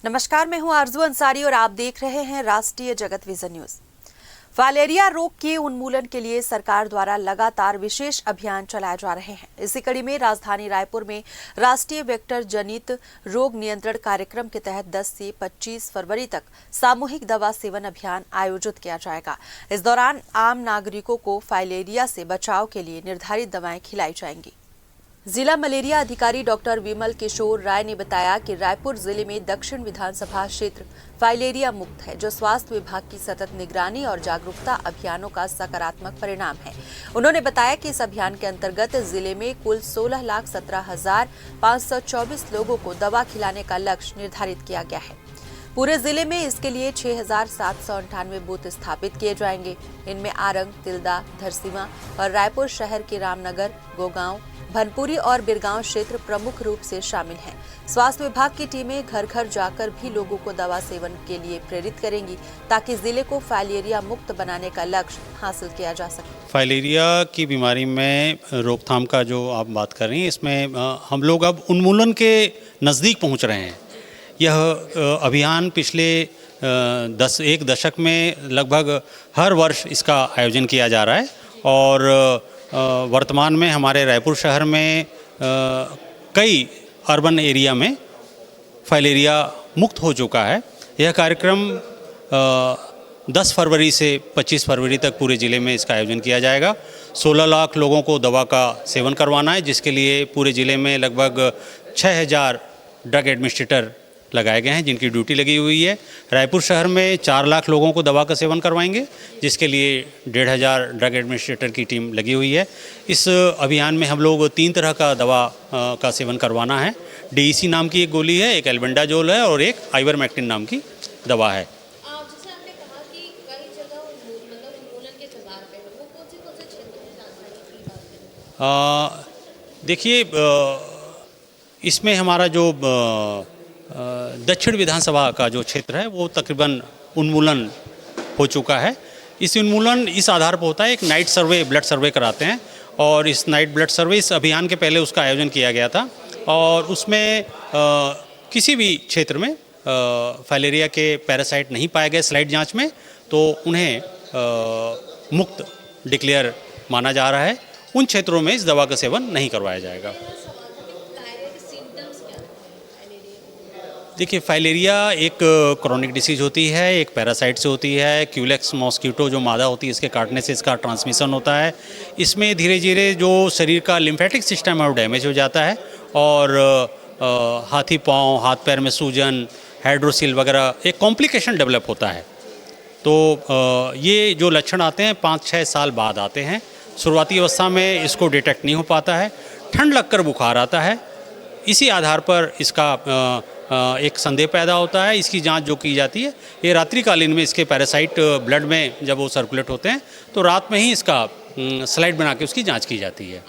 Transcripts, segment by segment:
नमस्कार, मैं हूं आरजू अंसारी और आप देख रहे हैं राष्ट्रीय जगत विजन न्यूज। फाइलेरिया रोग के उन्मूलन के लिए सरकार द्वारा लगातार विशेष अभियान चलाए जा रहे हैं। इसी कड़ी में राजधानी रायपुर में राष्ट्रीय वेक्टर जनित रोग नियंत्रण कार्यक्रम के तहत 10 से 25 फरवरी तक सामूहिक दवा सेवन अभियान आयोजित किया जाएगा। इस दौरान आम नागरिकों को फाइलेरिया से बचाव के लिए निर्धारित दवाएं खिलाई जाएंगी। जिला मलेरिया अधिकारी डॉक्टर विमल किशोर राय ने बताया कि रायपुर जिले में दक्षिण विधानसभा क्षेत्र फाइलेरिया मुक्त है, जो स्वास्थ्य विभाग की सतत निगरानी और जागरूकता अभियानों का सकारात्मक परिणाम है। उन्होंने बताया कि इस अभियान के अंतर्गत जिले में कुल 16,17,524 लोगों को दवा खिलाने का लक्ष्य निर्धारित किया गया है। पूरे जिले में इसके लिए 6,798 बूथ स्थापित किए जाएंगे। इनमें आरंग, तिल्दा, धरसीवा और रायपुर शहर के रामनगर, गोगांव, भनपुरी और बिरगांव क्षेत्र प्रमुख रूप से शामिल हैं। स्वास्थ्य विभाग की टीमें घर घर जाकर भी लोगों को दवा सेवन के लिए प्रेरित करेंगी, ताकि जिले को फाइलेरिया मुक्त बनाने का लक्ष्य हासिल किया जा सके। फाइलेरिया की बीमारी में रोकथाम का जो आप बात कर रही हैं, इसमें हम लोग अब उन्मूलन के नज़दीक पहुंच रहे हैं। यह अभियान पिछले एक दशक में लगभग हर वर्ष इसका आयोजन किया जा रहा है और वर्तमान में हमारे रायपुर शहर में कई अर्बन एरिया में फाइलेरिया मुक्त हो चुका है। यह कार्यक्रम 10 फरवरी से 25 फरवरी तक पूरे ज़िले में इसका आयोजन किया जाएगा। 16 लाख लोगों को दवा का सेवन करवाना है, जिसके लिए पूरे ज़िले में लगभग 6,000 ड्रग एडमिनिस्ट्रेटर लगाए गए हैं, जिनकी ड्यूटी लगी हुई है। रायपुर शहर में 4 लाख लोगों को दवा का सेवन करवाएंगे, जिसके लिए 1,500 ड्रग एडमिनिस्ट्रेटर की टीम लगी हुई है। इस अभियान में हम लोग 3 तरह का दवा का सेवन करवाना है। DEC नाम की एक गोली है, एक एल्बेंडाजोल है और एक आइवरमेक्टिन नाम की दवा है। जैसे आपने कहा कि कई जगह उन्मूलन के कगार पे है, वो कौन से क्षेत्र में जानकारी की बात करें? देखिए, इसमें हमारा जो दक्षिण विधानसभा का जो क्षेत्र है वो तकरीबन उन्मूलन हो चुका है। इस उन्मूलन इस आधार पर होता है, एक नाइट सर्वे, ब्लड सर्वे कराते हैं और इस नाइट ब्लड सर्वे इस अभियान के पहले उसका आयोजन किया गया था और उसमें किसी भी क्षेत्र में फाइलेरिया के पैरासाइट नहीं पाए गए स्लाइड जांच में, तो उन्हें मुक्त डिक्लेयर माना जा रहा है। उन क्षेत्रों में इस दवा का सेवन नहीं करवाया जाएगा। देखिए, फाइलेरिया एक क्रॉनिक डिसीज होती है, एक पैरासाइट से होती है। क्यूलेक्स मॉस्किटो जो मादा होती है, इसके काटने से इसका ट्रांसमिशन होता है। इसमें धीरे धीरे जो शरीर का लिम्फेटिक सिस्टम है वो डैमेज हो जाता है और हाथी पाँव, हाथ पैर में सूजन, हाइड्रोसिल वगैरह एक कॉम्प्लिकेशन डेवलप होता है। तो ये जो लक्षण आते हैं 5-6 साल बाद आते हैं। शुरुआती अवस्था में इसको डिटेक्ट नहीं हो पाता है, ठंड लगकर बुखार आता है। इसी आधार पर इसका एक संदेह पैदा होता है। इसकी जांच जो की जाती है, ये रात्रिकालीन में इसके पैरासाइट ब्लड में जब वो सर्कुलेट होते हैं तो रात में ही इसका स्लाइड बना के उसकी जांच की जाती है।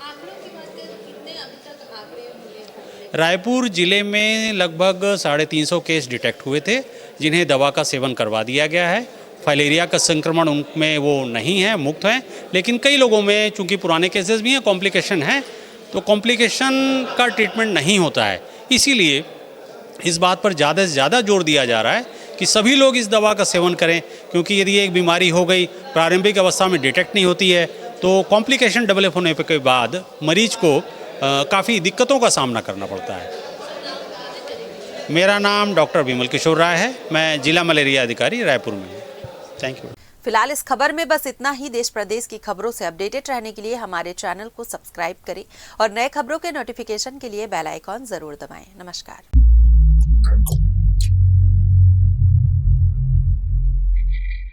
रायपुर ज़िले में लगभग 350 केस डिटेक्ट हुए थे, जिन्हें दवा का सेवन करवा दिया गया है। फाइलेरिया का संक्रमण उनमें वो नहीं है, मुक्त हैं, लेकिन कई लोगों में चूँकि पुराने केसेस भी हैं, कॉम्प्लिकेशन है, तो कॉम्प्लिकेशन का ट्रीटमेंट नहीं होता है। इसीलिए इस बात पर ज़्यादा से ज़्यादा जोर दिया जा रहा है कि सभी लोग इस दवा का सेवन करें, क्योंकि यदि एक बीमारी हो गई, प्रारंभिक अवस्था में डिटेक्ट नहीं होती है, तो कॉम्प्लिकेशन डेवलप होने के बाद मरीज को काफ़ी दिक्कतों का सामना करना पड़ता है। मेरा नाम डॉक्टर विमल किशोर राय है, मैं जिला मलेरिया अधिकारी रायपुर में हूँ। Thank you. फिलहाल इस खबर में बस इतना ही। देश प्रदेश की खबरों से अपडेटेड रहने के लिए हमारे चैनल को सब्सक्राइब करें और नए खबरों के नोटिफिकेशन के लिए बेल आइकॉन जरूर दबाएं। नमस्कार।